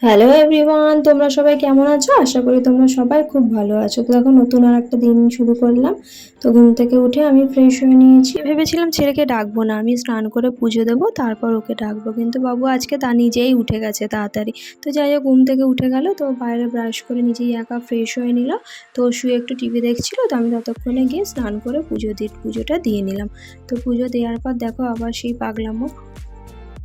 Hello everyone, তোমরা সবাই কেমন আছো? আশা করি তোমরা সবাই খুব ভালো আছো। তো দেখো নতুন আর একটা দিন শুরু করলাম। তো ঘুম থেকে উঠে আমি ফ্রেশ হয়ে নিয়েছি। ভেবেছিলাম ছেলেকে ডাকবো না, আমি স্নান করে পুজো দেবো তারপর ওকে ডাকবো, কিন্তু বাবু আজকে তা নিজেই উঠে গেছে তাড়াতাড়ি। তো যাই হোক, ঘুম থেকে উঠে গেল, তো বাইরে ব্রাশ করে নিজেই একা ফ্রেশ হয়ে নিল। তো শুয়ে একটু টিভি দেখছিল, তো আমি ততক্ষণে গিয়ে স্নান করে পুজোটা দিয়ে নিলাম। তো পুজো দেওয়ার পর দেখো আবার সেই পাগলামো।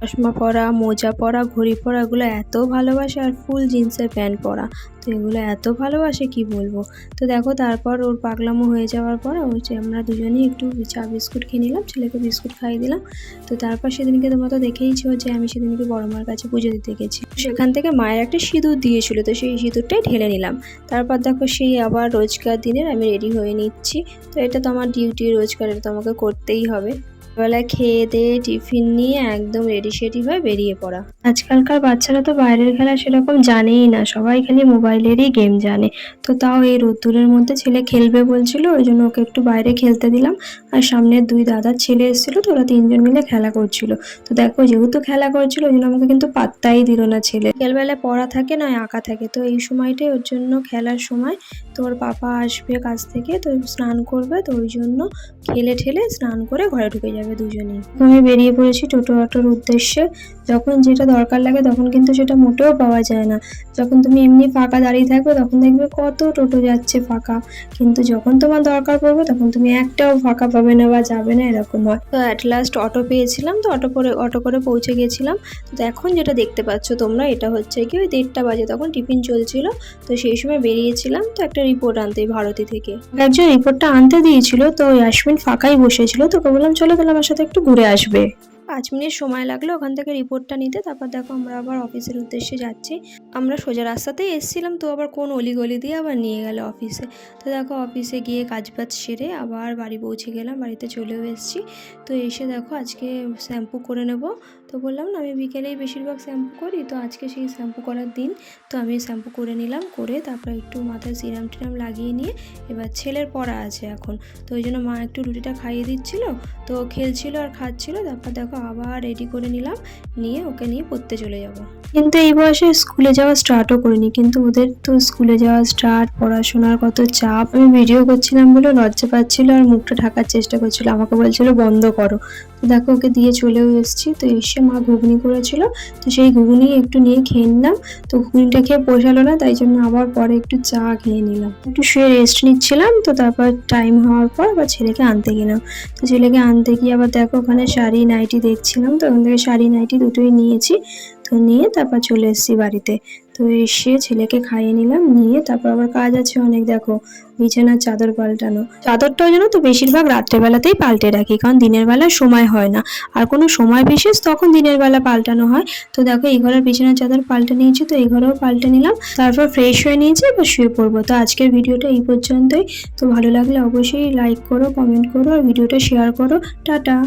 চশমা পরা, মোজা পরা, ঘড়ি পরা, এগুলো এত ভালোবাসে, আর ফুল জিন্সের প্যান্ট পরা, তো এগুলো এত ভালোবাসে কি বলবো। তো দেখো তারপর ওর পাগলামো হয়ে যাওয়ার পর আমরা দুজনেই একটু চা বিস্কুট খেয়ে নিলাম, ছেলেকে বিস্কুট খাইয়ে দিলাম। তো তারপর সেদিনকে তোমরা তো দেখেইছো যে আমি সেদিনকে বড় মার কাছে পুজো দিতে গেছি, সেখান থেকে মায়ের একটা সিঁদুর দিয়েছিল, তো সেই সিঁদুরটাই ঢেলে নিলাম। তারপর দেখো সেই আবার রোজকার দিনের আমি রেডি হয়ে নিচ্ছি। তো এটা তো আমার ডিউটি, রোজকার এটা তো আমাকে করতেই হবে। বেলায় খেয়ে দিয়ে টিফিন নিয়ে একদম রেডি সেডি হয়ে বেরিয়ে পড়া। আজকালকার বাচ্চারা তো বাইরের খেলা সেরকম জানেই না, সবাই খালি মোবাইলেরই গেম জানে। তো তাও এই রোদ্দুরের মধ্যে ছেলে খেলবে বলছিল, ওই জন্য ওকে একটু বাইরে খেলতে দিলাম। আর সামনের দুই দাদার ছেলে এসেছিল, তো ওরা তিনজন মিলে খেলা করছিল। তো দেখো যেহেতু খেলা করছিল ওই জন্য আমাকে কিন্তু পাত্তাই দিল না ছেলে। বিকেলবেলায় পড়া থাকে না আঁকা থাকে, তো এই সময়টাই ওর জন্য খেলার সময়। তো ওর পাপা আসবে কাজ থেকে, তো স্নান করবে, তো ওই জন্য খেলে ঠেলে স্নান করে ঘরে ঢুকে যাবে দুজনেই। আমি বেরিয়ে পড়েছি টোটো অটোর উদ্দেশ্যে। যখন যেটা দরকার লাগে তখন কিন্তু সেটা মোটেও পাওয়া যায় না। যখন তুমি এমনি ফাঁকা দাঁড়িয়ে থাকবে তখন দেখবে কত টোটো যাচ্ছে ফাঁকা, কিন্তু যখন তোমার দরকার পড়বে তখন তুমি একটাও ফাঁকা পাবে না বা যাবে না, এরকম হয়। তো অ্যাট লাস্ট অটো পেয়েছিলাম, তো অটো করে পৌঁছে গেছিলাম। তো এখন যেটা দেখতে পাচ্ছ তোমরা, এটা হচ্ছে কি ওই 1:30 বাজে, তখন টিফিন চলছিল। তো সেই সময় বেরিয়েছিলাম তো একটা রিপোর্ট আনতে ভারতী থেকে। একজন রিপোর্টটা আনতে দিয়েছিল, তো ইয়াসমিন ফাঁকাই বসেছিল, তোকে বললাম চলো তাহলে আমার সাথে একটু ঘুরে আসবে। 5 মিনিট সময় লাগলো ওখান থেকে রিপোর্টটা নিতে। তারপর দেখো আমরা আবার অফিসের উদ্দেশ্যে যাচ্ছি। আমরা সোজা রাস্তাতেই এসেছিলাম, তো আবার কোন অলিগলি দিয়ে আবার নিয়ে গেল অফিসে। তো দেখো অফিসে গিয়ে কাজবাজ সেরে আবার বাড়ি পৌঁছে গেলাম, বাড়িতে চলেও এসেছি। তো এসে দেখো আজকে শ্যাম্পু করে নেব। তো বললাম না আমি বিকেলেই বেশিরভাগ শ্যাম্পু করি, তো আজকে সেই শ্যাম্পু করার দিন। তো আমি শ্যাম্পু করে নিলাম, করে তারপর একটু মাথায় সিরাম টিরাম লাগিয়ে নিয়ে এবার ছেলের পড়া আছে এখন, তো ওই জন্য মা একটু রুটিটা খাইয়ে দিচ্ছিল, তো খেলছিল আর খাচ্ছিল। তারপর দেখো আবার রেডি করে নিলাম, নিয়ে ওকে নিয়ে পড়তে চলে যাব। কিন্তু এই বয়সে স্কুলে যাওয়া স্টার্টও করিনি, কিন্তু ওদের তো স্কুলে যাওয়া স্টার্ট, পড়াশোনার কত চাপ। আমি ভিডিও করছিলাম বলে লজ্জা পাচ্ছিল আর মুখটা ঢাকার চেষ্টা করছিল, আমাকে বলছিল বন্ধ করো। তো দেখো ওকে দিয়ে চলেও এসেছি। তো এসে মা ঘুগনি করেছিল, তো সেই ঘুগনি একটু নিয়ে খেয়ে নিলাম। তো ঘুগনিটা খেয়ে পোষালো না, তাই জন্য আবার পরে একটু চা খেয়ে নিলাম, একটু শুয়ে রেস্ট নিচ্ছিলাম। তো তারপর টাইম হওয়ার পর আবার ছেলেকে আনতে গেলাম। তো ছেলেকে আনতে গিয়ে আবার দেখো ওখানে শাড়ি নাইটি দেখছিলাম, তো ওখান থেকে শাড়ি নাইটি দুটোই নিয়েছি। তো নিয়ে তারপর চলে এসেছি বাড়িতে। তো এসে ছেলেকে খাইয়ে নিলাম, নিয়ে তারপর আবার কাজ আছে অনেক। দেখো বিছানার চাদর পাল্টানো, চাদরটাও যেন তো বেশিরভাগ রাত্রেবেলাতেই পাল্টে রাখি, কারণ দিনের বেলা সময় হয় না। আর কোনো সময় বিশেষ তখন দিনের বেলা পাল্টানো হয়। তো দেখো এই ঘরের বিছানার চাদর পাল্টে নিয়েছি, তো এই ঘরেও পাল্টে নিলাম। তারপর ফ্রেশ হয়ে নিয়েছি, এবার শুয়ে পড়বো। তো আজকের ভিডিওটা এই পর্যন্তই। তো ভালো লাগলে অবশ্যই লাইক করো, কমেন্ট করো আর ভিডিওটা শেয়ার করো। টাটা।